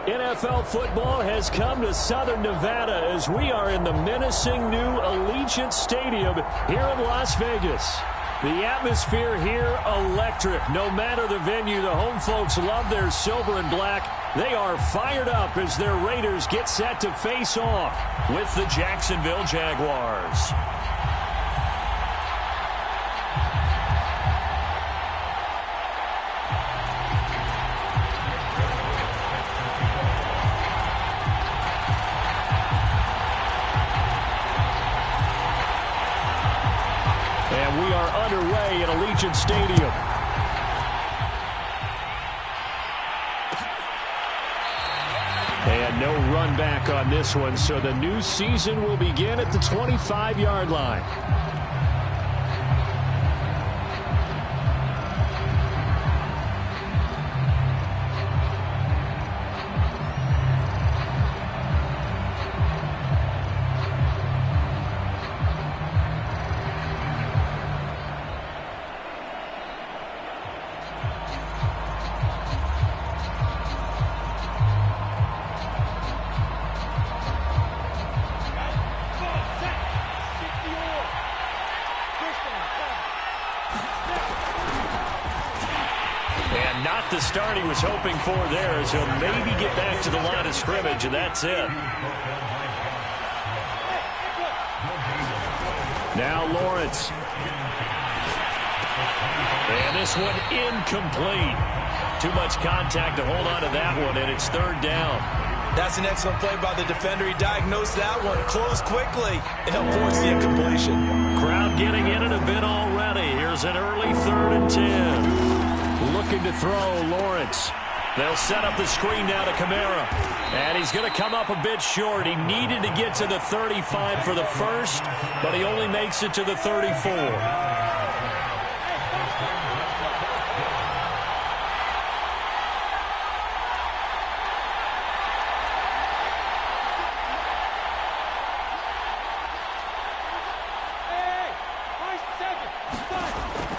NFL football has come to Southern Nevada as we are in the menacing new Allegiant Stadium here in Las Vegas. The atmosphere here, electric. No matter the venue, the home folks love their silver and black. They are fired up as their Raiders get set to face off with the Jacksonville Jaguars. And we are underway at Allegiant Stadium. And no run back on this one, so the new season will begin at the 25-yard line. Not the start he was hoping for there, as he'll maybe get back to the line of scrimmage, and that's it. Now Lawrence. And this one incomplete. Too much contact to hold on to that one, and it's third down. That's an excellent play by the defender. He diagnosed that one, closed quickly, and helped force the incompletion. Crowd getting in it a bit already. Here's an early 3rd and 10. Looking to throw, Lawrence. They'll set up the screen now to Kamara. And he's going to come up a bit short. He needed to get to the 35 for the first, but he only makes it to the 34.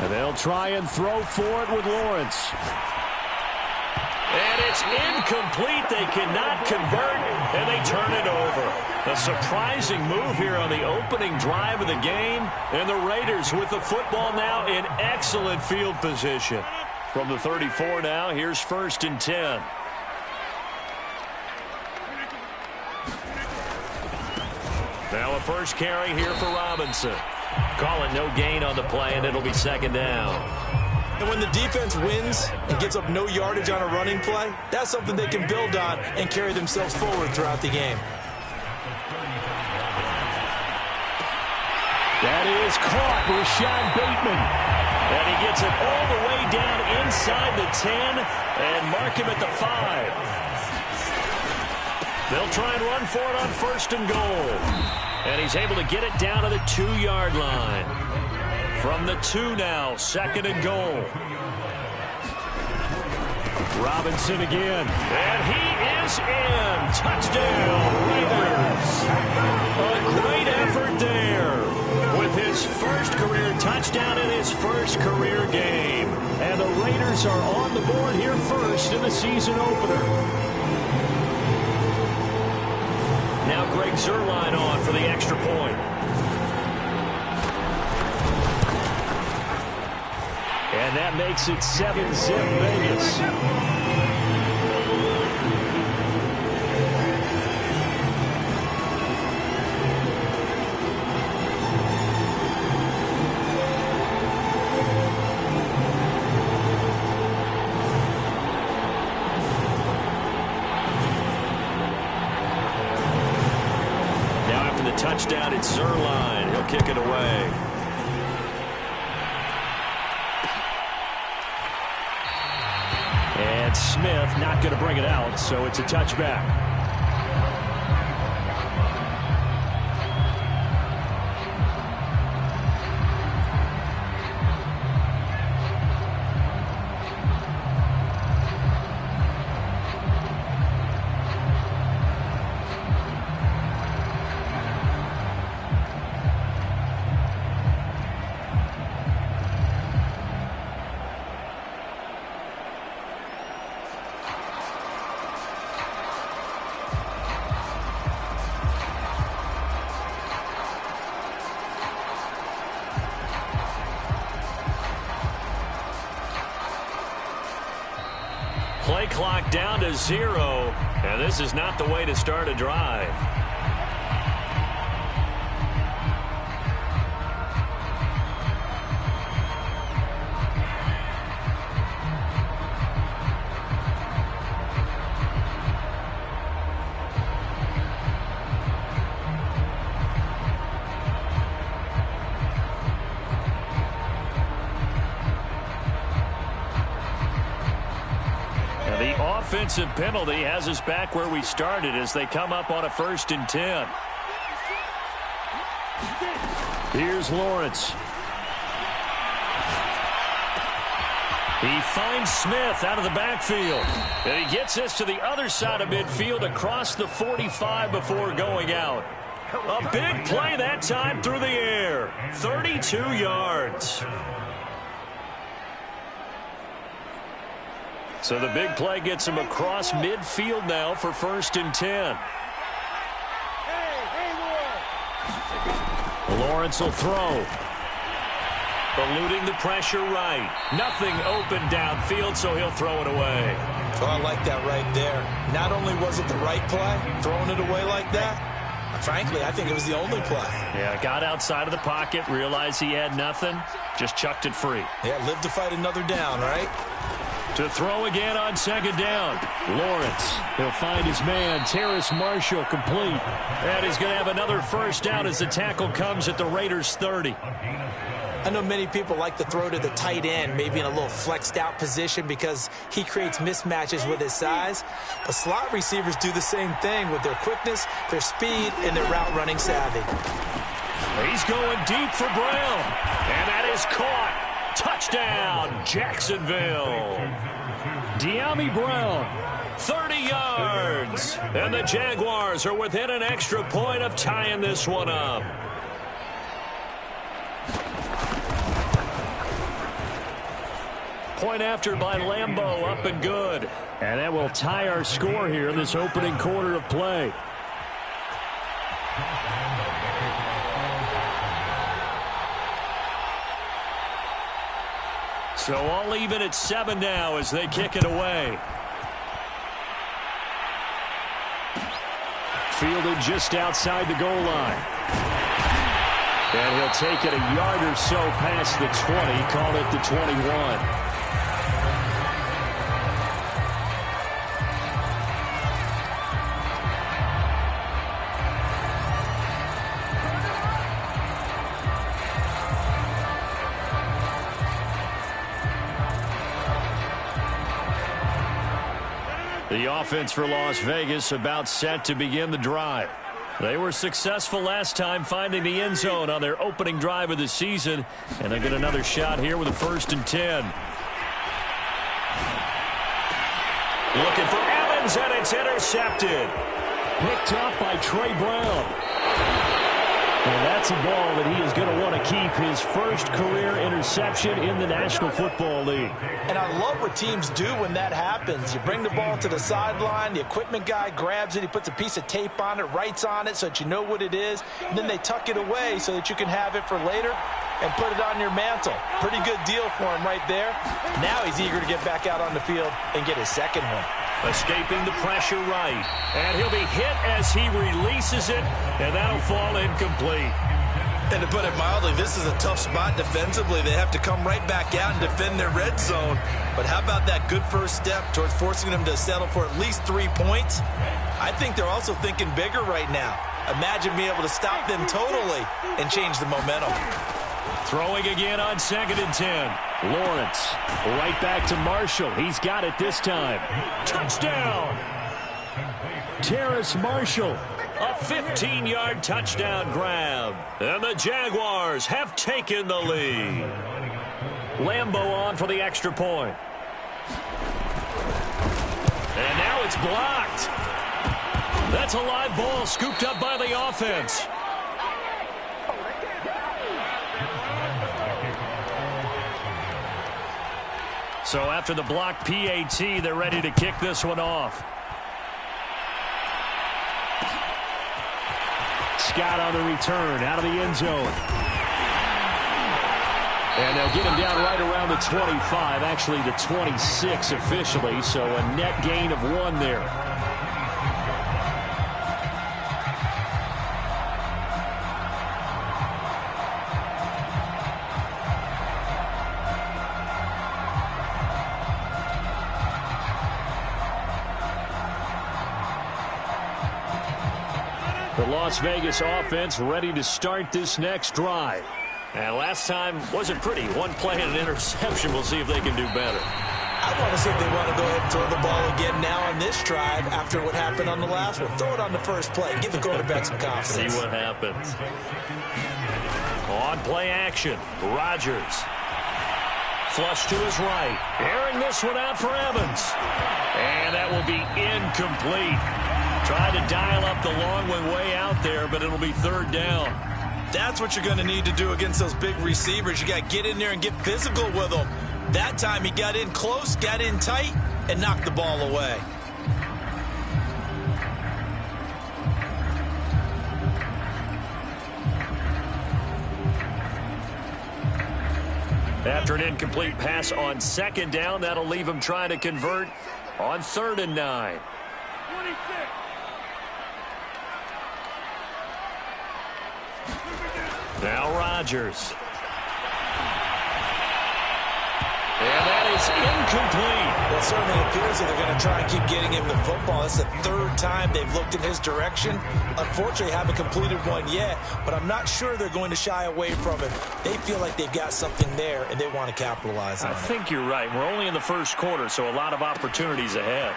And they'll try and throw for it with Lawrence. And it's incomplete. They cannot convert, and they turn it over. A surprising move here on the opening drive of the game. And the Raiders with the football now in excellent field position. From the 34 now, here's 1st and 10. Now a first carry here for Robinson. Calling no gain on the play, and it'll be 2nd down. And when the defense wins and gives up no yardage on a running play, that's something they can build on and carry themselves forward throughout the game. That is caught, Rashad Bateman. And he gets it all the way down inside the 10 and mark him at the 5. They'll try and run for it on 1st and goal. And he's able to get it down to the 2-yard line. From the 2 now, 2nd and goal. Robinson again. And he is in. Touchdown, Raiders. A great effort there with his first career touchdown in his first career game. And the Raiders are on the board here first in the season opener. Now Greg Zuerlein on for the extra point. And that makes it 7-zip Vegas. Touchdown, it's Zuerlein. He'll kick it away. And Smith not going to bring it out, so it's a touchback. play clock down to 0, and this is not the way to start a drive. Offensive penalty has us back where we started as they come up on a 1st and 10. Here's Lawrence. He finds Smith out of the backfield. And he gets this to the other side of midfield across the 45 before going out. A big play that time through the air. 32 yards. So the big play gets him across midfield now for 1st and 10. Lawrence will throw. Eluding the pressure right. Nothing open downfield, so he'll throw it away. Oh, I like that right there. Not only was it the right play, throwing it away like that, frankly, I think it was the only play. Yeah, got outside of the pocket, realized he had nothing, just chucked it free. Yeah, live to fight another down, right? To throw again on 2nd down. Lawrence, he'll find his man, Terrace Marshall, complete. And he's going to have another 1st down as the tackle comes at the Raiders' 30. I know many people like to throw to the tight end, maybe in a little flexed out position because he creates mismatches with his size. But slot receivers do the same thing with their quickness, their speed, and their route running savvy. He's going deep for Brown. And that is caught. Touchdown, Jacksonville. De'Ami Brown, 30 yards. And the Jaguars are within an extra point of tying this one up. Point after by Lambeau, up and good. And that will tie our score here in this opening quarter of play. So all even at 7 now as they kick it away. Fielded just outside the goal line. And he'll take it a yard or so past the 20, call it the 21. The offense for Las Vegas about set to begin the drive. They were successful last time finding the end zone on their opening drive of the season, and they get another shot here with a 1st and 10. Looking for Evans, and it's intercepted. Picked up by Trey Brown. And that's a ball that he is going to want to keep, his first career interception in the National Football League. And I love what teams do when that happens. You bring the ball to the sideline, the equipment guy grabs it, he puts a piece of tape on it, writes on it so that you know what it is, and then they tuck it away so that you can have it for later and put it on your mantle. Pretty good deal for him right there. Now he's eager to get back out on the field and get his second one. Escaping the pressure right. And he'll be hit as he releases it, and that'll fall incomplete. And to put it mildly, this is a tough spot defensively. They have to come right back out and defend their red zone. But how about that good first step towards forcing them to settle for at least 3 points? I think they're also thinking bigger right now. Imagine being able to stop them totally and change the momentum. Throwing again on 2nd and 10. Lawrence right back to Marshall. He's got it this time. Touchdown! Terrace Marshall. A 15-yard touchdown grab. And the Jaguars have taken the lead. Lambeau on for the extra point. And now it's blocked. That's a live ball scooped up by the offense. So after the block PAT, they're ready to kick this one off. Scott on the return out of the end zone. And they'll get him down right around the 25, actually the 26 officially, so a net gain of 1 there. The Las Vegas offense ready to start this next drive. And last time wasn't pretty. 1 play and an interception. We'll see if they can do better. I want to see if they want to go ahead and throw the ball again now on this drive after what happened on the last one. Throw it on the first play. Give the quarterback some confidence. See what happens. On play action, Rodgers. Flush to his right. Airing this one out for Evans. And that will be incomplete. Tried to dial up the long one way out there, but it'll be 3rd down. That's what you're going to need to do against those big receivers. You got to get in there and get physical with them. That time he got in close, got in tight, and knocked the ball away. After an incomplete pass on 2nd down, that'll leave him trying to convert on 3rd and 9. 26. Now Rodgers. And that is incomplete. Well, it certainly appears that they're going to try and keep getting him the football. It's the 3rd time they've looked in his direction. Unfortunately, haven't completed one yet, but I'm not sure they're going to shy away from him. They feel like they've got something there, and they want to capitalize on it. I think you're right. We're only in the 1st quarter, so a lot of opportunities ahead.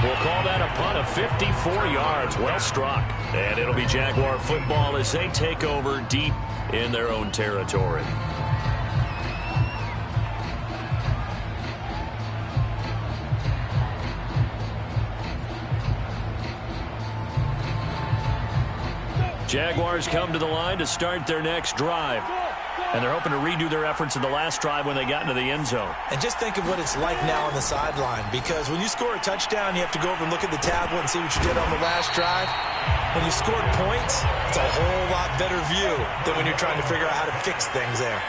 We'll call that a punt of 54 yards. Well struck. And it'll be Jaguar football as they take over deep in their own territory. Jaguars come to the line to start their next drive. And they're hoping to redo their efforts in the last drive when they got into the end zone. And just think of what it's like now on the sideline, because when you score a touchdown, you have to go over and look at the tablet and see what you did on the last drive. When you scored points, it's a whole lot better view than when you're trying to figure out how to fix things there.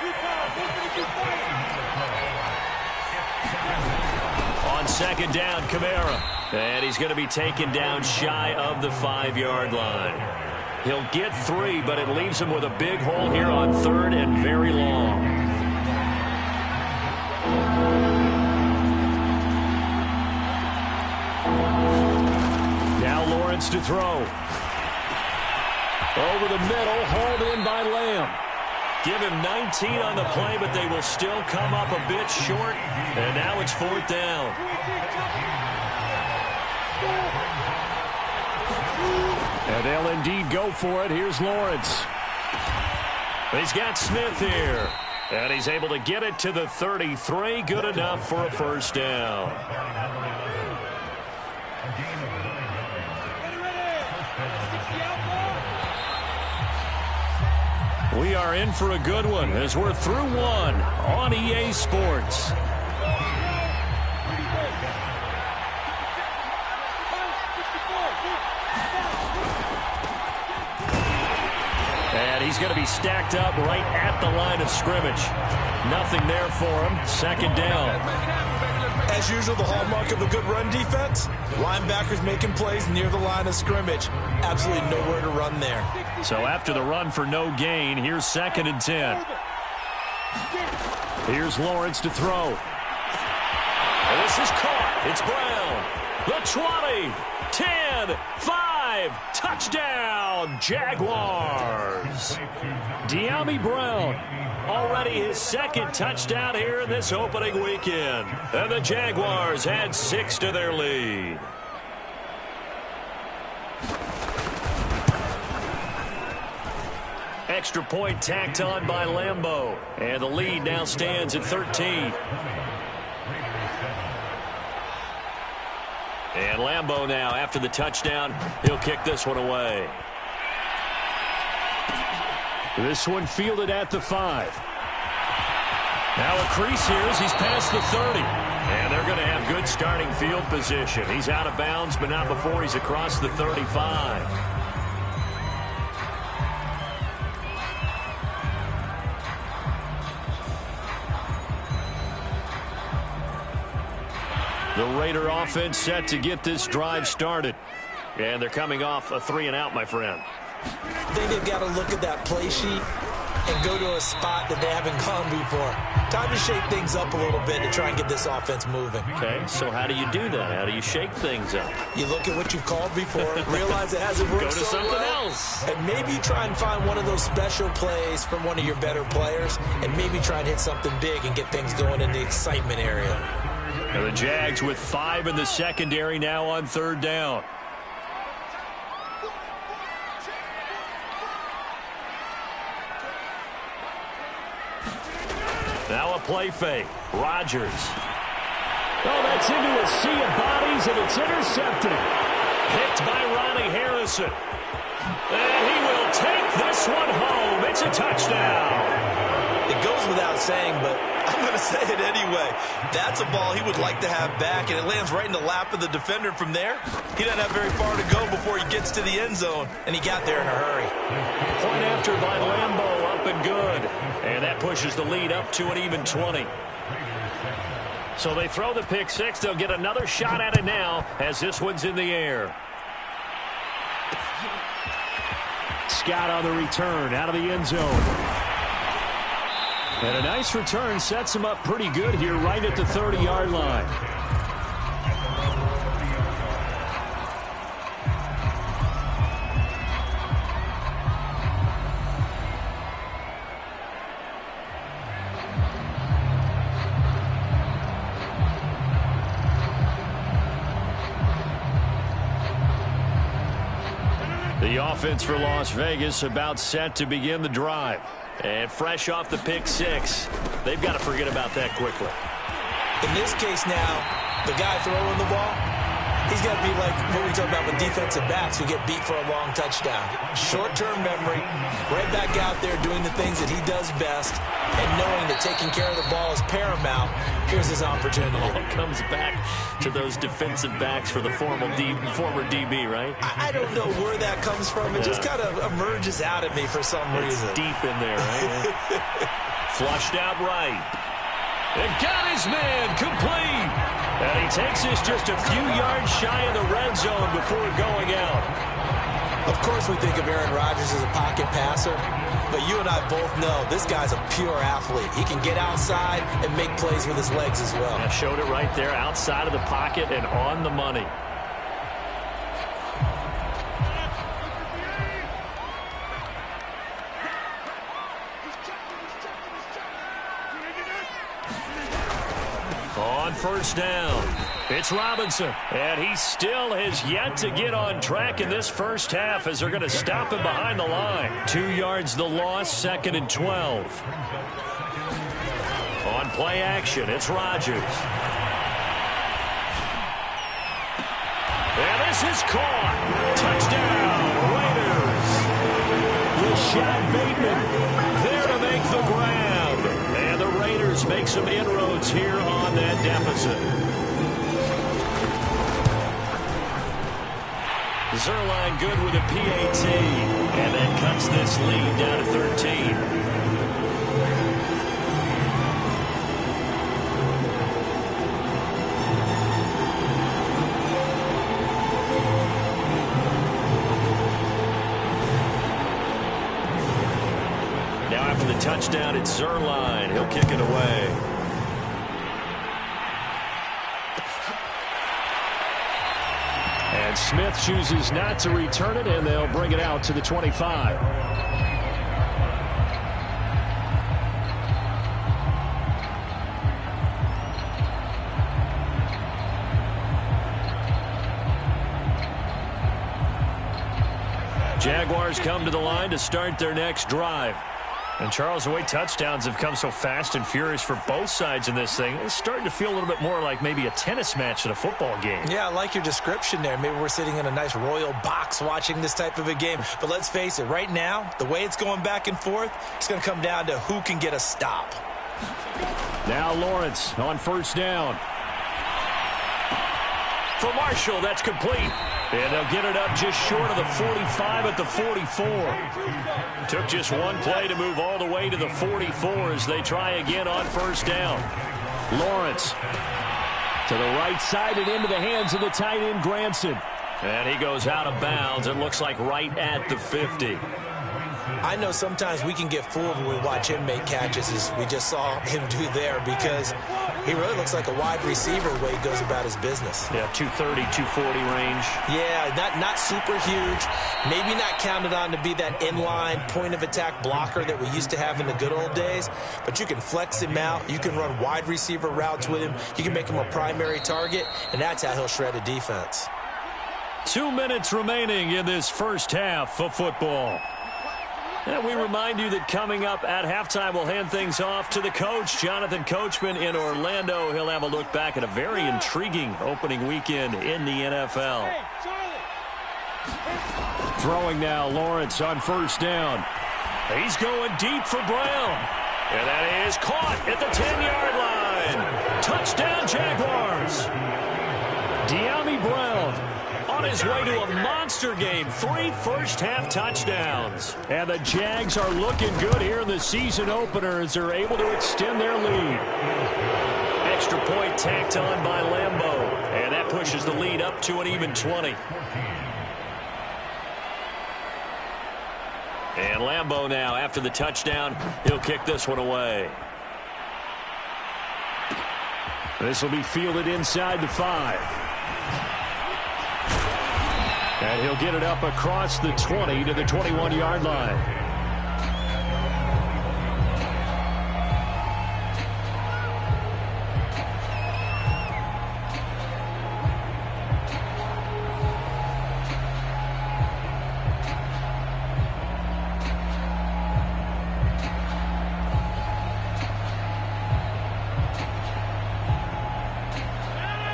On 2nd down, Kamara. And he's going to be taken down shy of the 5-yard line. He'll get 3, but it leaves him with a big hole here on 3rd and very long. Now Lawrence to throw. Over the middle, hauled in by Lamb. Give him 19 on the play, but they will still come up a bit short. And now it's 4th down. And they'll indeed go for it. Here's Lawrence. He's got Smith here. And he's able to get it to the 33. Good enough for a 1st down. We are in for a good one as we're through 1 on EA Sports. And he's going to be stacked up right at the line of scrimmage. Nothing there for him. 2nd down. As usual, the hallmark of a good run defense, linebackers making plays near the line of scrimmage. Absolutely nowhere to run there. So after the run for no gain, here's 2nd and 10. Here's Lawrence to throw. And this is caught. It's Brown. The 20, 10, 5, touchdown, Jaguars. De'Ami Brown, already his 2nd touchdown here in this opening weekend. And the Jaguars add 6 to their lead. Extra point tacked on by Lambeau. And the lead now stands at 13. And Lambeau now, after the touchdown, he'll kick this one away. This one fielded at the 5. Now a crease here as he's past the 30. And they're going to have good starting field position. He's out of bounds, but not before he's across the 35. The Raider offense set to get this drive started. And they're coming off a 3-and-out, my friend. I think they've got to look at that play sheet and go to a spot that they haven't gone before. Time to shake things up a little bit to try and get this offense moving. Okay, so how do you do that? How do you shake things up? You look at what you've called before, realize it hasn't worked Go to so something well, else. and maybe try and find one of those special plays from one of your better players, and maybe try and hit something big and get things going in the excitement area. And the Jags with 5 in the secondary now on 3rd down. Now a play fake. Rodgers. Oh, that's into a sea of bodies, and it's intercepted. Picked by Ronnie Harrison. And he will take this one home. It's a touchdown. It goes without saying, but I'm going to say it anyway. That's a ball he would like to have back, and it lands right in the lap of the defender. From there, he doesn't have very far to go before he gets to the end zone, and he got there in a hurry. Point after by Lambeau, up and good. And that pushes the lead up to an even 20. So they throw the pick six. They'll get another shot at it now as this one's in the air. Scott on the return out of the end zone. And a nice return sets him up pretty good here right at the 30-yard line. The offense for Las Vegas about set to begin the drive. And fresh off the pick six, they've got to forget about that quickly. In this case now, the guy throwing the ball, he's got to be like what we talk about with defensive backs who get beat for a long touchdown. Short-term memory, right back out there doing the things that he does best, and knowing that taking care of the ball is paramount. Here's his opportunity. It comes back to those defensive backs for the former DB, right? I don't know where that comes from. It just kind of emerges out at me for some reason. It's deep in there, right? Flushed out right. And got his man complete. And he takes this just a few yards shy of the red zone before going out. Of course we think of Aaron Rodgers as a pocket passer, but you and I both know this guy's a pure athlete. He can get outside and make plays with his legs as well. I showed it right there, outside of the pocket and on the money. On first down, it's Robinson, and he still has yet to get on track in this first half as they're going to stop him behind the line. 2 yards the loss, 2nd and 12. On play action, it's Rodgers. And this is caught. Touchdown, Raiders. Rashad Bateman there to make the grab. And the Raiders make some inroads here on that deficit. Zerline good with a PAT. And that cuts this lead down to 13. After the touchdown, it's Zerline. He'll kick it away. And Smith chooses not to return it, and they'll bring it out to the 25. Jaguars come to the line to start their next drive. And, Charles, the way touchdowns have come so fast and furious for both sides in this thing, it's starting to feel a little bit more like maybe a tennis match than a football game. Yeah, I like your description there. Maybe we're sitting in a nice royal box watching this type of a game. But let's face it, right now, the way it's going back and forth, it's going to come down to who can get a stop. Now Lawrence on first down. For Marshall, that's complete. And they'll get it up just short of the 45 at the 44. Took just one play to move all the way to the 44 as they try again on first down. Lawrence. To the right side and into the hands of the tight end, Granson. And he goes out of bounds. It looks like right at the 50. I know sometimes we can get fooled when we watch him make catches, as we just saw him do there, because he really looks like a wide receiver the way he goes about his business. Yeah, 230, 240 range. Yeah, not super huge. Maybe not counted on to be that inline point-of-attack blocker that we used to have in the good old days, but you can flex him out. You can run wide receiver routes with him. You can make him a primary target, and that's how he'll shred a defense. 2 minutes remaining in this first half of football. And we remind you that coming up at halftime, we'll hand things off to the coach, Jonathan Coachman in Orlando. He'll have a look back at a very intriguing opening weekend in the NFL. Throwing now, Lawrence on first down. He's going deep for Brown. And that is caught at the 10-yard line. Touchdown, Jaguars. De'Ami Brown on his way to a monster game. 3 first-half touchdowns. And the Jags are looking good here in the season opener as they're able to extend their lead. Extra point tacked on by Lambeau. And that pushes the lead up to an even 20. And Lambeau now, after the touchdown, he'll kick this one away. This will be fielded inside the 5. And he'll get it up across the 20 to the 21-yard line.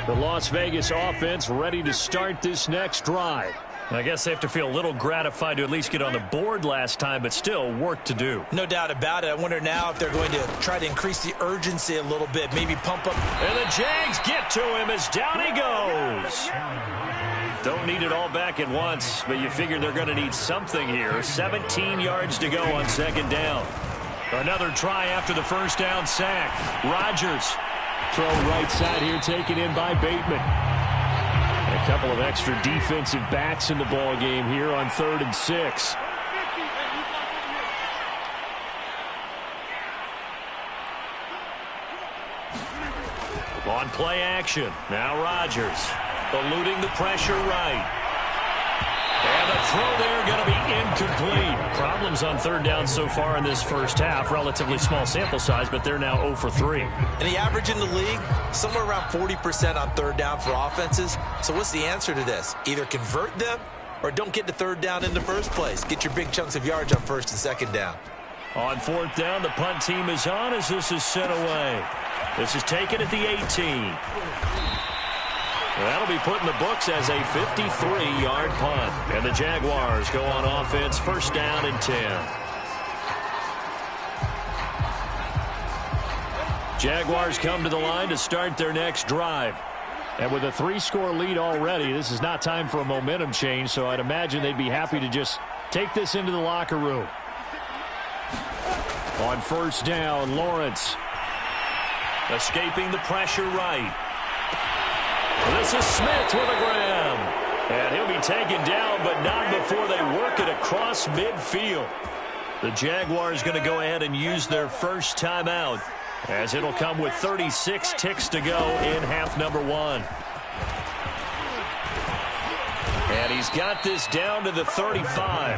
The Las Vegas offense ready to start this next drive. I guess they have to feel a little gratified to at least get on the board last time, but still work to do. No doubt about it. I wonder now if they're going to try to increase the urgency a little bit, maybe pump up. And the Jags get to him as down he goes. Don't need it all back at once, but you figure they're going to need something here. 17 yards to go on second down. Another try after the first down sack. Rodgers. Throw right side here, taken in by Bateman. A couple of extra defensive backs in the ball game here on 3rd and 6. On play action. Now Rodgers eluding the pressure right. And the throw there going to be incomplete. Problems on 3rd down so far in this first half. Relatively small sample size, but they're now 0 for 3. And the average in the league, somewhere around 40% on 3rd down for offenses. So what's the answer to this? Either convert them or don't get to 3rd down in the first place. Get your big chunks of yards on 1st and 2nd down. On 4th down, the punt team is on as this is sent away. This is taken at the 18. That'll be put in the books as a 53-yard punt. And the Jaguars go on offense, 1st down and 10. Jaguars come to the line to start their next drive. And with a 3-score lead already, this is not time for a momentum change, so I'd imagine they'd be happy to just take this into the locker room. On 1st down, Lawrence. Escaping the pressure right. This is Smith with a grab. And he'll be taken down, but not before they work it across midfield. The Jaguars going to go ahead and use their first timeout, as it'll come with 36 ticks to go in half number 1. And he's got this down to the 35.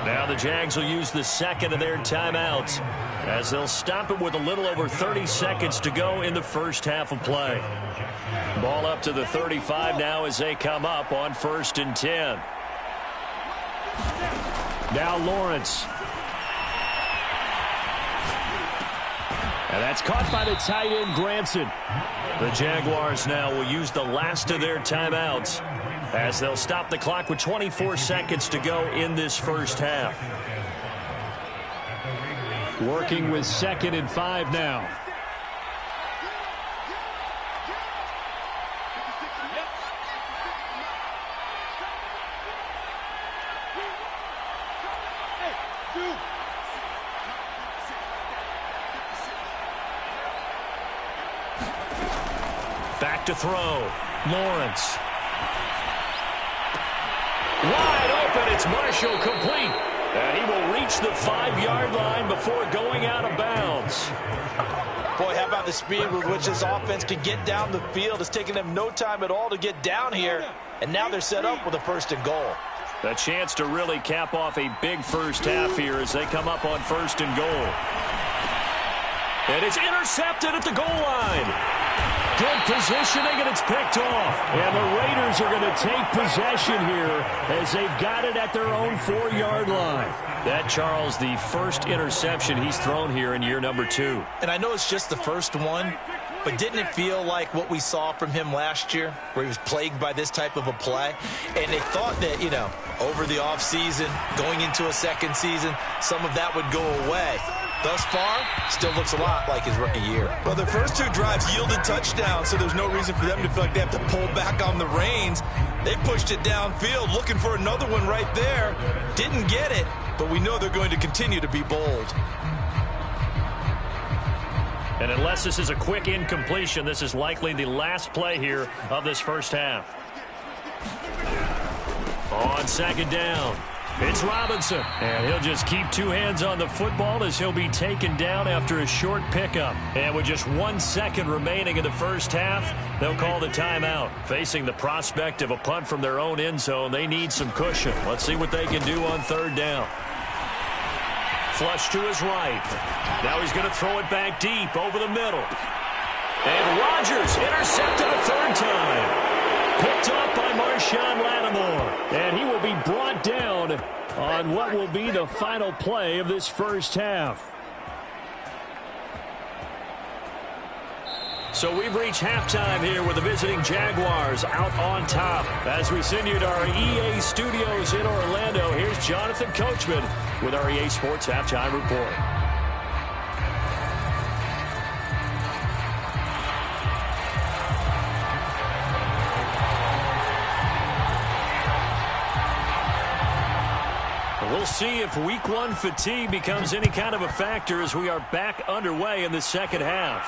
Now the Jags will use the second of their timeouts, as they'll stop it with a little over 30 seconds to go in the first half of play. Ball up to the 35 now as they come up on 1st and 10. Now Lawrence. And that's caught by the tight end, Granson. The Jaguars now will use the last of their timeouts, as they'll stop the clock with 24 seconds to go in this first half. Working with 2nd and 5 now. Back to throw. Lawrence. Wide open. It's Marshall, complete. And he will reach the 5-yard line before going out of bounds. Boy, how about the speed with which this offense can get down the field? It's taken them no time at all to get down here. And now they're set up with a 1st and goal. A chance to really cap off a big first half here as they come up on 1st and goal. And it's intercepted at the goal line. Good positioning, and it's picked off. And the Raiders are going to take possession here as they've got it at their own 4-yard line. That, Charles, the first interception he's thrown here in year number 2. And I know it's just the first one, but didn't it feel like what we saw from him last year, where he was plagued by this type of a play? And they thought that, you know, over the offseason, going into a second season, some of that would go away. Thus far, still looks a lot like his rookie year. Well, their first 2 drives yielded touchdowns, so there's no reason for them to feel like they have to pull back on the reins. They pushed it downfield, looking for another one right there. Didn't get it, but we know they're going to continue to be bold. And unless this is a quick incompletion, this is likely the last play here of this first half. On 2nd down, it's Robinson. And he'll just keep 2 hands on the football as he'll be taken down after a short pickup. And with just 1 second remaining in the first half, they'll call the timeout. Facing the prospect of a punt from their own end zone, they need some cushion. Let's see what they can do on 3rd down. Flush to his right. Now he's going to throw it back deep over the middle. And Rodgers intercepted a 3rd time. Picked up by Marshawn Lattimore. And he will be brought down on what will be the final play of this first half. So we've reached halftime here with the visiting Jaguars out on top. As we send you to our EA studios in Orlando, here's Jonathan Coachman with our EA Sports Halftime Report. We'll see if Week 1 fatigue becomes any kind of a factor as we are back underway in the second half.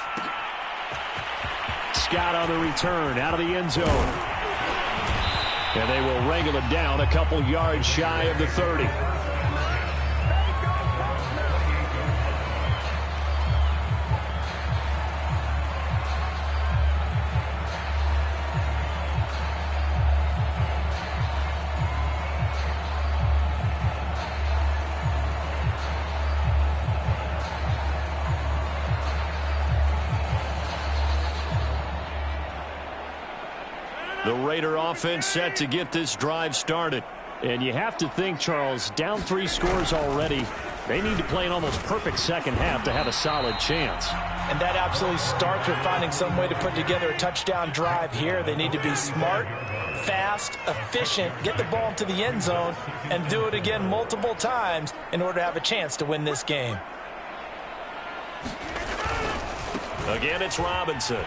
Scott on the return out of the end zone. And they will wrangle it down a couple yards shy of the 30. The Raider offense set to get this drive started. And you have to think, Charles, down 3 scores already. They need to play an almost perfect second half to have a solid chance. And that absolutely starts with finding some way to put together a touchdown drive here. They need to be smart, fast, efficient, get the ball into the end zone, and do it again multiple times in order to have a chance to win this game. Again, it's Robinson.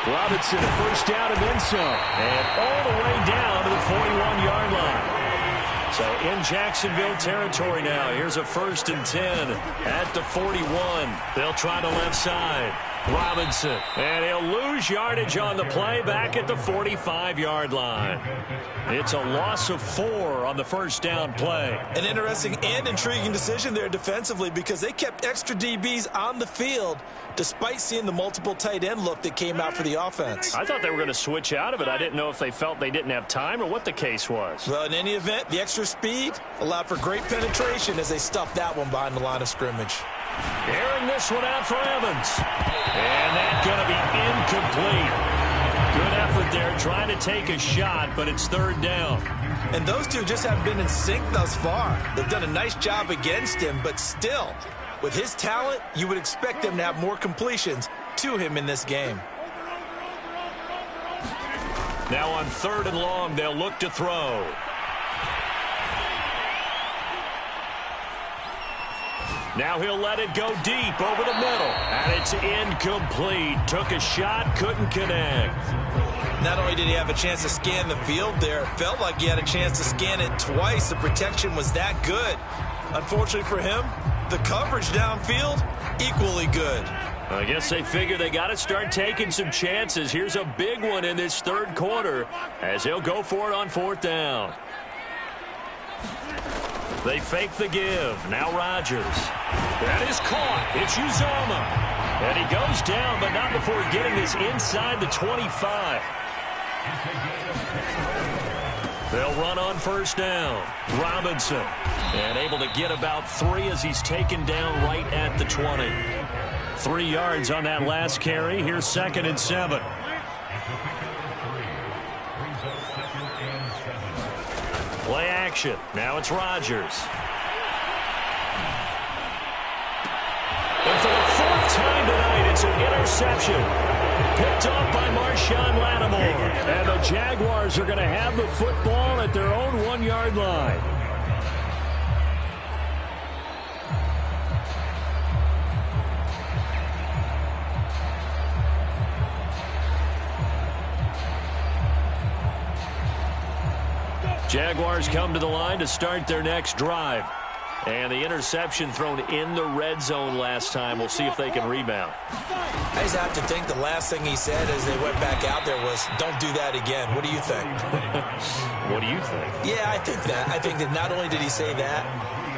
Robinson, a first down and then some. And all the way down to the 41-yard line. So in Jacksonville territory now. Here's a 1st and 10 at the 41. They'll try the left side. Robinson. And he'll lose yardage on the play back at the 45-yard line. It's a loss of 4 on the first down play. An interesting and intriguing decision there defensively because they kept extra DBs on the field despite seeing the multiple tight end look that came out for the offense. I thought they were going to switch out of it. I didn't know if they felt they didn't have time or what the case was. Well, in any event, the extra speed allowed for great penetration as they stuffed that one behind the line of scrimmage. Airing this one out for Evans. And that's going to be incomplete. Good effort there trying to take a shot, but it's 3rd down. And those two just haven't been in sync thus far. They've done a nice job against him, but still, with his talent, you would expect them to have more completions to him in this game. Now on 3rd and long, they'll look to throw. Now he'll let it go deep over the middle. And it's incomplete. Took a shot, couldn't connect. Not only did he have a chance to scan the field there, it felt like he had a chance to scan it twice. The protection was that good. Unfortunately for him, the coverage downfield, equally good. I guess they figure they got to start taking some chances. Here's a big one in this third quarter as he'll go for it on fourth down. They fake the give. Now Rodgers. That is caught. It's Uzomah. And he goes down, but not before getting this inside the 25. They'll run on first down. Robinson. And able to get about 3 as he's taken down right at the 20. 3 yards on that last carry. Here's 2nd and 7. Play action. Now it's Rodgers. And for the 4th time tonight, it's an interception. Picked up by Marshawn Lattimore. And the Jaguars are going to have the football at their own 1-yard line. Jaguars come to the line to start their next drive. And the interception thrown in the red zone last time. We'll see if they can rebound. I just have to think the last thing he said as they went back out there was, don't do that again. What do you think? What do you think? Yeah, I think that. I think that not only did he say that,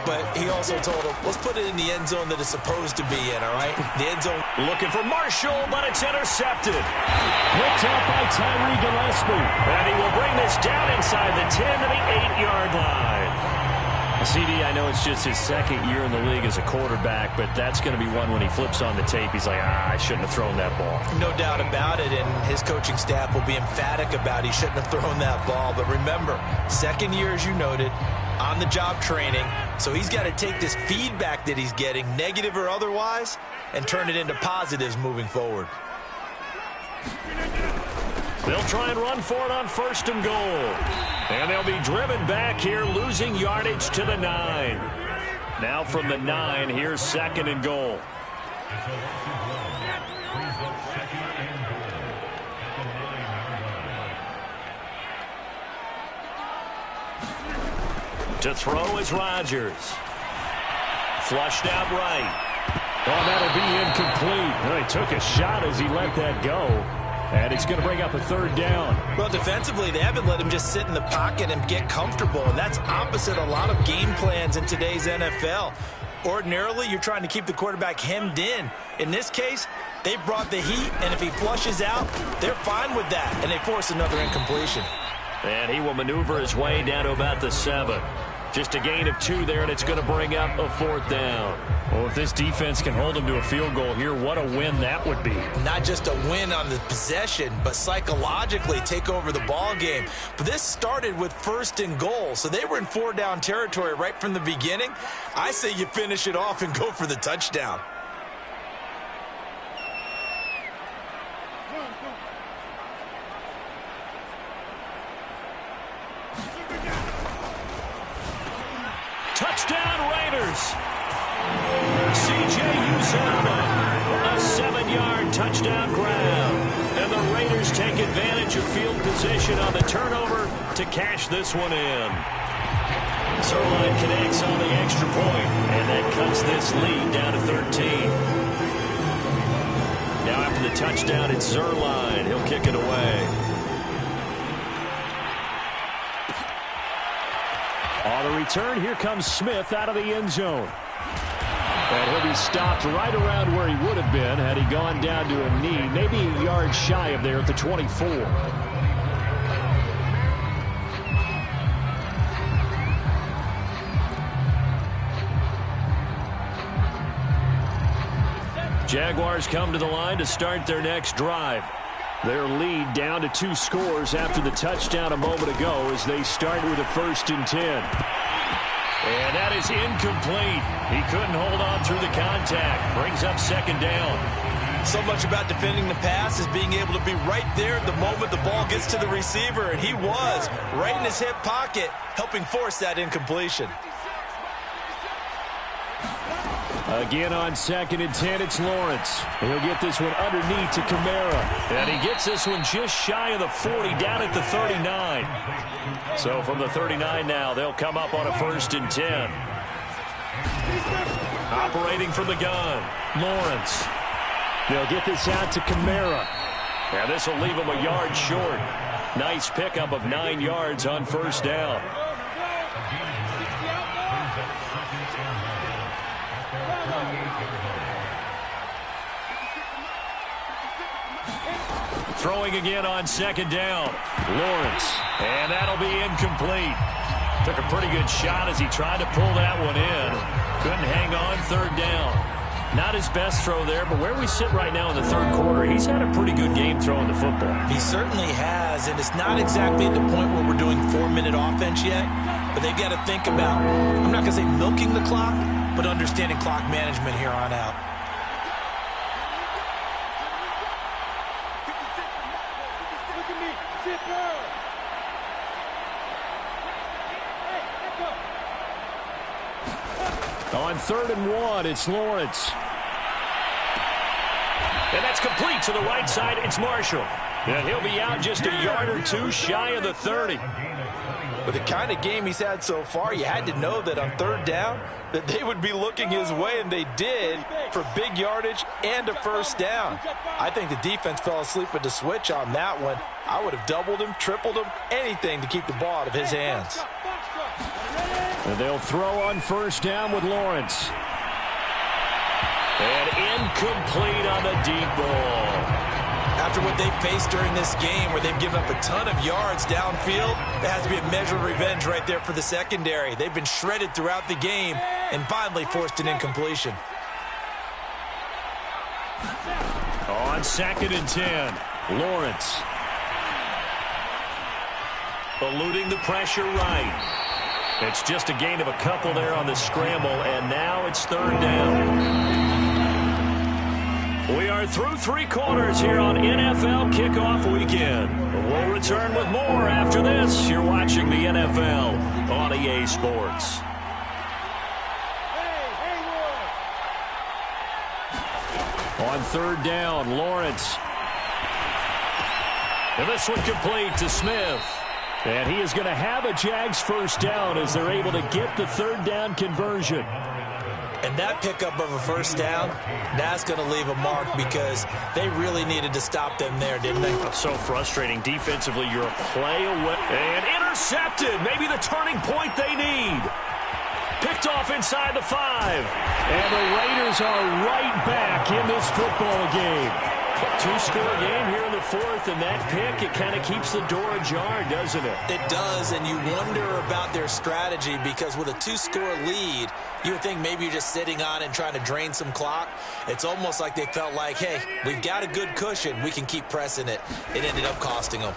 but he also told him, let's put it in the end zone that it's supposed to be in, all right? The end zone. Looking for Marshall, but it's intercepted. Picked up by Tyree Gillespie. And he will bring this down inside the 10 to the 8-yard line. CD, I know it's just his 2nd year in the league as a quarterback, but that's going to be one when he flips on the tape. He's like, I shouldn't have thrown that ball. No doubt about it, and his coaching staff will be emphatic about he shouldn't have thrown that ball. But remember, 2nd year, as you noted, on-the-job training, so he's got to take this feedback that he's getting, negative or otherwise, and turn it into positives moving forward. They'll try and run for it on 1st and goal. And they'll be driven back here, losing yardage to the 9. Now from the 9, here's 2nd and goal. To throw is Rodgers. Flushed out right. Oh, that'll be incomplete. He took a shot as he let that go. And it's going to bring up a 3rd down. Well, defensively, they haven't let him just sit in the pocket and get comfortable, and that's opposite a lot of game plans in today's NFL. Ordinarily, you're trying to keep the quarterback hemmed in. In this case, they brought the heat, and if he flushes out, they're fine with that, and they force another incompletion. And he will maneuver his way down to about the 7. Just a gain of 2 there, and it's going to bring up a 4th down. Well, if this defense can hold him to a field goal here, what a win that would be. Not just a win on the possession, but psychologically take over the ball game. But this started with 1st and goal, so they were in 4-down territory right from the beginning. I say you finish it off and go for the touchdown. Touchdown Raiders. C.J. Uzomah, a 7-yard touchdown grab. And the Raiders take advantage of field position on the turnover to cash this one in. Zerline connects on the extra point, and that cuts this lead down to 13. Now after the touchdown, it's Zerline. He'll kick it away. On the return, here comes Smith out of the end zone. And he'll be stopped right around where he would have been had he gone down to a knee, maybe a yard shy of there at the 24. Jaguars come to the line to start their next drive. Their lead down to 2 scores after the touchdown a moment ago as they start with a 1st and 10. And that is incomplete. He couldn't hold on through the contact. Brings up 2nd down. So much about defending the pass is being able to be right there at the moment the ball gets to the receiver, and he was right in his hip pocket, helping force that incompletion. Again on 2nd and 10, it's Lawrence. He'll get this one underneath to Kamara. And he gets this one just shy of the 40, down at the 39. So from the 39 now, they'll come up on a 1st and 10. Operating from the gun, Lawrence. They'll get this out to Kamara. And this will leave him a yard short. Nice pickup of 9 yards on first down. Throwing again on second down. Lawrence. And that'll be incomplete. Took a pretty good shot as he tried to pull that one in. Couldn't hang on third down. Not his best throw there, but where we sit right now in the third quarter, he's had a pretty good game throwing the football. He certainly has, and it's not exactly at the point where we're doing 4-minute offense yet, but they've got to think about, I'm not going to say milking the clock, but understanding clock management here on out. On 3rd and 1, it's Lawrence. And that's complete to the right side. It's Marshall. And he'll be out just a yard or two shy of the 30. With the kind of game he's had so far, you had to know that on third down that they would be looking his way, and they did, for big yardage and a first down. I think the defense fell asleep at the switch on that one. I would have doubled him, tripled him, anything to keep the ball out of his hands. And they'll throw on first down with Lawrence. And incomplete on the deep ball. After what they faced during this game where they've given up a ton of yards downfield, there has to be a measure of revenge right there for the secondary. They've been shredded throughout the game and finally forced an incompletion. On 2nd and 10, Lawrence. Eluding the pressure right. It's just a gain of a couple there on the scramble, and now it's 3rd down. We are through 3 quarters here on NFL Kickoff Weekend. We'll return with more after this. You're watching the NFL on EA Sports. On 3rd down, Lawrence. And this one complete to Smith. And he is going to have a Jags first down as they're able to get the 3rd down conversion. And that pickup of a first down, that's going to leave a mark because they really needed to stop them there, didn't they? So frustrating. Defensively, you're a play away. And intercepted. Maybe the turning point they need. Picked off inside the 5. And the Raiders are right back in this football game. 2-score game here in the 4th, and that pick, it kind of keeps the door ajar, doesn't it? It does, and you wonder about their strategy because with a 2-score lead, you would think maybe you're just sitting on and trying to drain some clock. It's almost like they felt like, hey, we've got a good cushion. We can keep pressing it. It ended up costing them.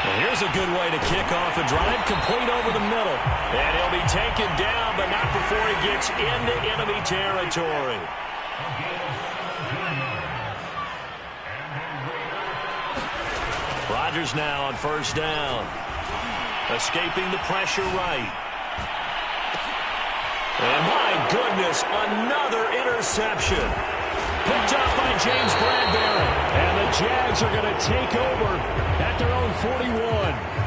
Well, here's a good way to kick off a drive, complete over the middle. And he'll be taken down, but not before he gets into enemy territory. Rodgers now on first down. Escaping the pressure right. And my goodness, another interception. Picked up by James Bradbury. And the Jags are going to take over at their own 41.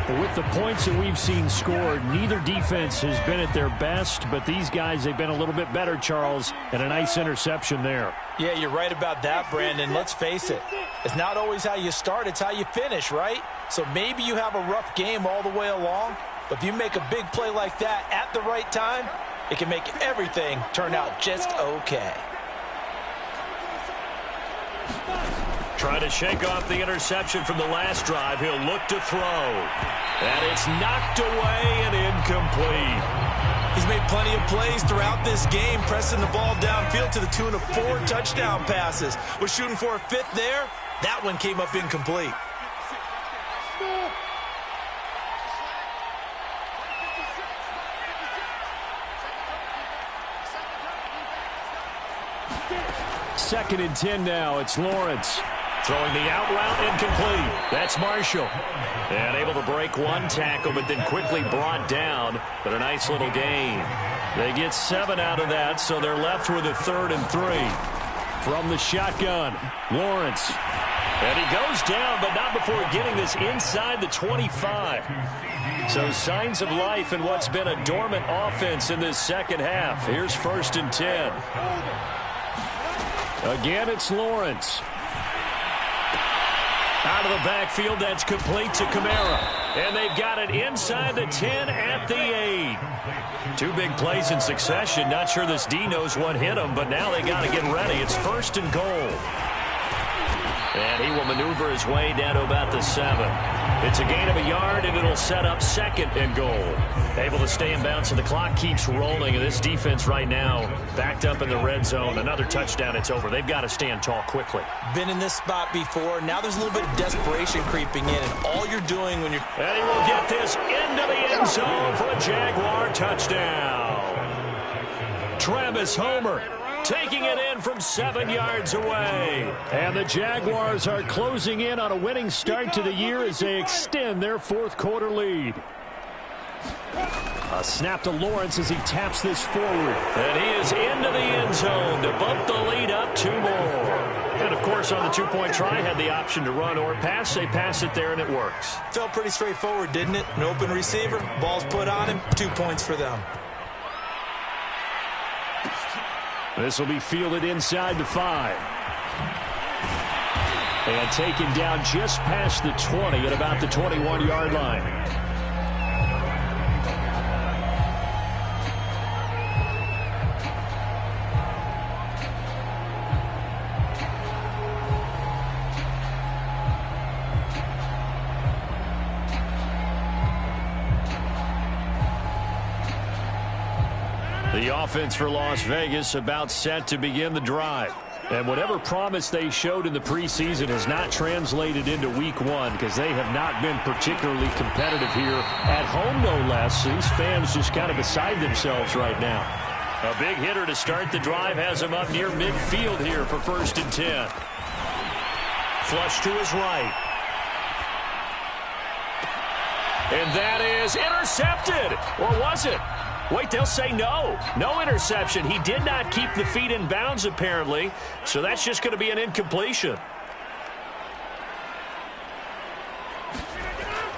But with the points that we've seen scored, neither defense has been at their best. But these guys, they've been a little bit better, Charles. And a nice interception there. Yeah, you're right about that, Brandon. Let's face it. It's not always how you start, it's how you finish, right? So maybe you have a rough game all the way along. But if you make a big play like that at the right time, it can make everything turn out just okay. Trying to shake off the interception from the last drive. He'll look to throw. And it's knocked away and incomplete. He's made plenty of plays throughout this game, pressing the ball downfield to the tune of 4 touchdown passes. Was shooting for a 5th there. That one came up incomplete. Second and 10 now. It's Lawrence. Throwing the out route, incomplete. That's Marshall. And able to break one tackle, but then quickly brought down. But a nice little gain. They get 7 out of that, so they're left with a 3rd and 3. From the shotgun, Lawrence. And he goes down, but not before getting this inside the 25. So signs of life in what's been a dormant offense in this second half. Here's 1st and 10. Again, it's Lawrence. Out of the backfield, that's complete to Kamara. And they've got it inside the 10 at the 8. 2 big plays in succession. Not sure this D knows what hit him, but now they got to get ready. It's 1st and goal. And he will maneuver his way down to about the 7. It's a gain of a yard, and it'll set up 2nd and goal. Able to stay in bounds, and the clock keeps rolling. And this defense right now backed up in the red zone. Another touchdown, it's over. They've got to stand tall quickly. Been in this spot before. Now there's a little bit of desperation creeping in, and all you're doing when you're... And he will get this into the end zone for a Jaguar touchdown. Travis Homer taking it in from 7 yards away. And the Jaguars are closing in on a winning start to the year as they extend their 4th quarter lead. A snap to Lawrence as he taps this forward. And he is into the end zone to bump the lead up 2 more. And, of course, on the 2-point try, had the option to run or pass. They pass it there, and it works. Felt pretty straightforward, didn't it? An open receiver, ball's put on him, 2 points for them. This will be fielded inside the 5. And taken down just past the 20 at about the 21-yard line. The offense for Las Vegas about set to begin the drive. And whatever promise they showed in the preseason has not translated into week 1 because they have not been particularly competitive here at home, no less. These fans just kind of beside themselves right now. A big hitter to start the drive has him up near midfield here for 1st and 10. Flush to his right. And that is intercepted. Or was it? Wait, they'll say no. No interception. He did not keep the feet in bounds, apparently. So that's just going to be an incompletion.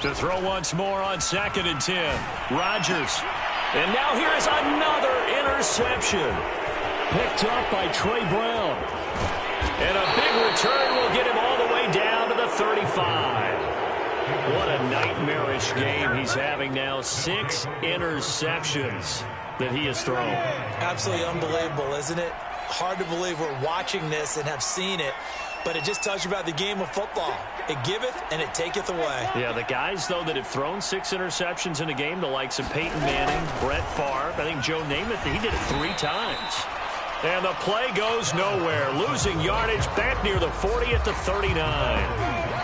To throw once more on 2nd and 10. Rodgers. And now here is another interception. Picked up by Trey Brown. And a big return will get him all the way down to the 35. What a nightmarish game he's having now. 6 interceptions that he has thrown. Absolutely unbelievable, isn't it? Hard to believe we're watching this and have seen it, but it just tells you about the game of football. It giveth and it taketh away. Yeah, the guys, though, that have thrown 6 interceptions in a game, the likes of Peyton Manning, Brett Favre, I think Joe Namath, he did it 3 times. And the play goes nowhere. Losing yardage back near the 40 at the 39.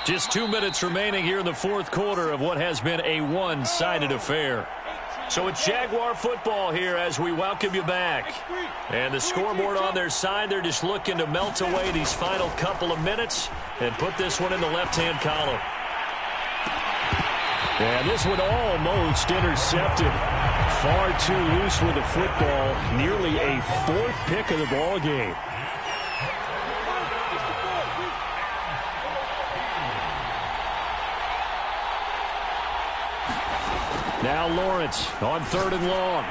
Just 2 minutes remaining here in the 4th quarter of what has been a one-sided affair. So it's Jaguar football here as we welcome you back. And the scoreboard on their side, they're just looking to melt away these final couple of minutes and put this one in the left-hand column. And this one almost intercepted. Far too loose with the football. Nearly a 4th pick of the ball game. Now Lawrence on 3rd and long.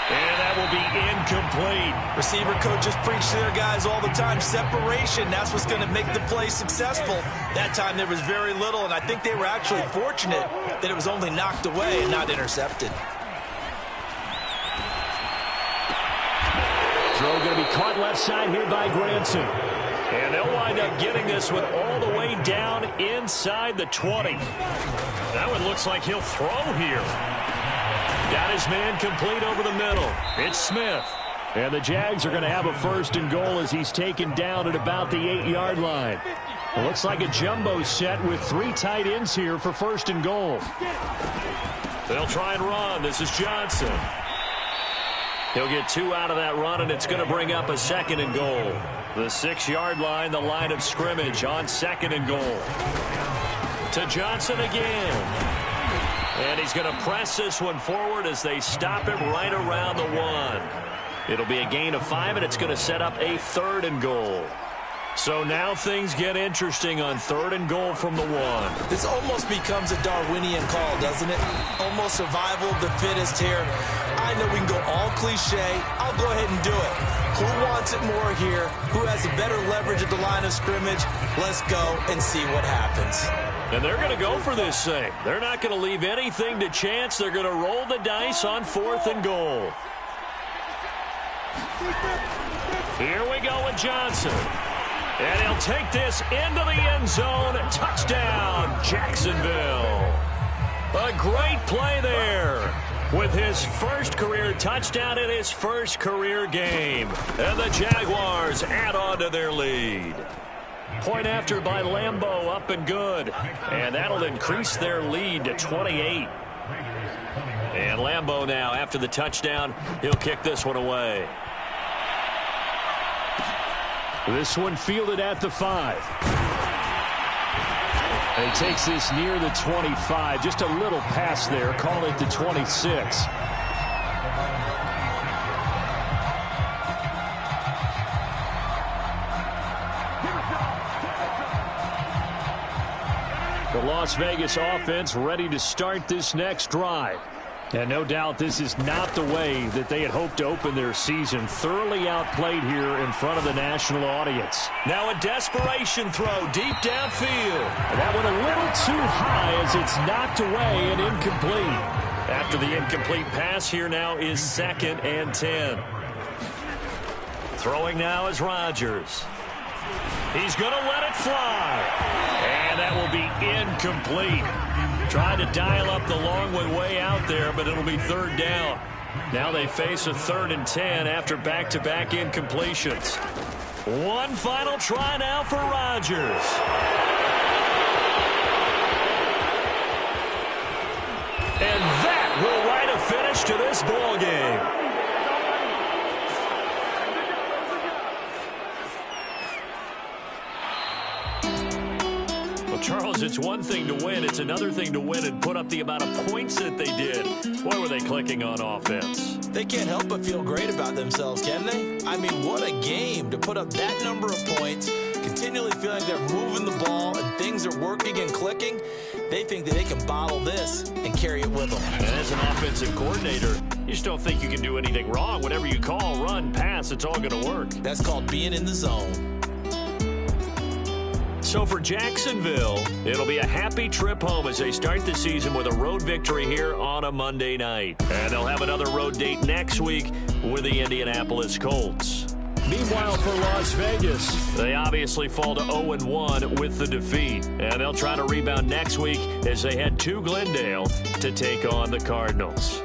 And that will be incomplete. Receiver coaches preach to their guys all the time. Separation, that's what's going to make the play successful. That time there was very little, and I think they were actually fortunate that it was only knocked away and not intercepted. Throw going to be caught left side here by Granson. And they'll wind up getting this one all the way down inside the 20. That one looks like he'll throw here. Got his man complete over the middle. It's Smith. And the Jags are going to have a 1st and goal as he's taken down at about the 8-yard line. It looks like a jumbo set with 3 tight ends here for 1st and goal. They'll try and run. This is Johnson. He'll get 2 out of that run, and it's going to bring up a 2nd and goal. The 6-yard line, the line of scrimmage on 2nd and goal. To Johnson again. And he's going to press this one forward as they stop him right around the 1. It'll be a gain of 5, and it's going to set up a 3rd and goal. So now things get interesting on 3rd and goal from the 1. This almost becomes a Darwinian call, doesn't it? Almost survival of the fittest here. I know we can go all cliche. I'll go ahead and do it. Who wants it more here? Who has a better leverage at the line of scrimmage? Let's go and see what happens. And they're going to go for this thing. They're not going to leave anything to chance. They're going to roll the dice on 4th and goal. Here we go with Johnson. And he'll take this into the end zone. Touchdown, Jacksonville. A great play there with his first career touchdown in his first career game. And the Jaguars add on to their lead. Point after by Lambeau, up and good. And that'll increase their lead to 28. And Lambeau now, after the touchdown, he'll kick this one away. This one fielded at the 5. And he takes this near the 25. Just a little pass there. Call it the 26. The Las Vegas offense ready to start this next drive. And no doubt this is not the way that they had hoped to open their season. Thoroughly outplayed here in front of the national audience. Now a desperation throw deep downfield. And that went a little too high as it's knocked away and incomplete. After the incomplete pass, here now is 2nd and 10. Throwing now is Rodgers. He's going to let it fly. And that will be incomplete. Trying to dial up the long one way out there, but it'll be 3rd down. Now they face a 3rd and 10 after back-to-back incompletions. One final try now for Rodgers. And that will write a finish to this ball game. Charles, it's one thing to win. It's another thing to win and put up the amount of points that they did. Boy, were they clicking on offense. They can't help but feel great about themselves, can they? I mean, what a game to put up that number of points, continually feeling like they're moving the ball and things are working and clicking. They think that they can bottle this and carry it with them. And as an offensive coordinator, you just don't think you can do anything wrong. Whatever you call, run, pass, it's all going to work. That's called being in the zone. So for Jacksonville, it'll be a happy trip home as they start the season with a road victory here on a Monday night. And they'll have another road date next week with the Indianapolis Colts. Meanwhile, for Las Vegas, they obviously fall to 0-1 with the defeat. And they'll try to rebound next week as they head to Glendale to take on the Cardinals.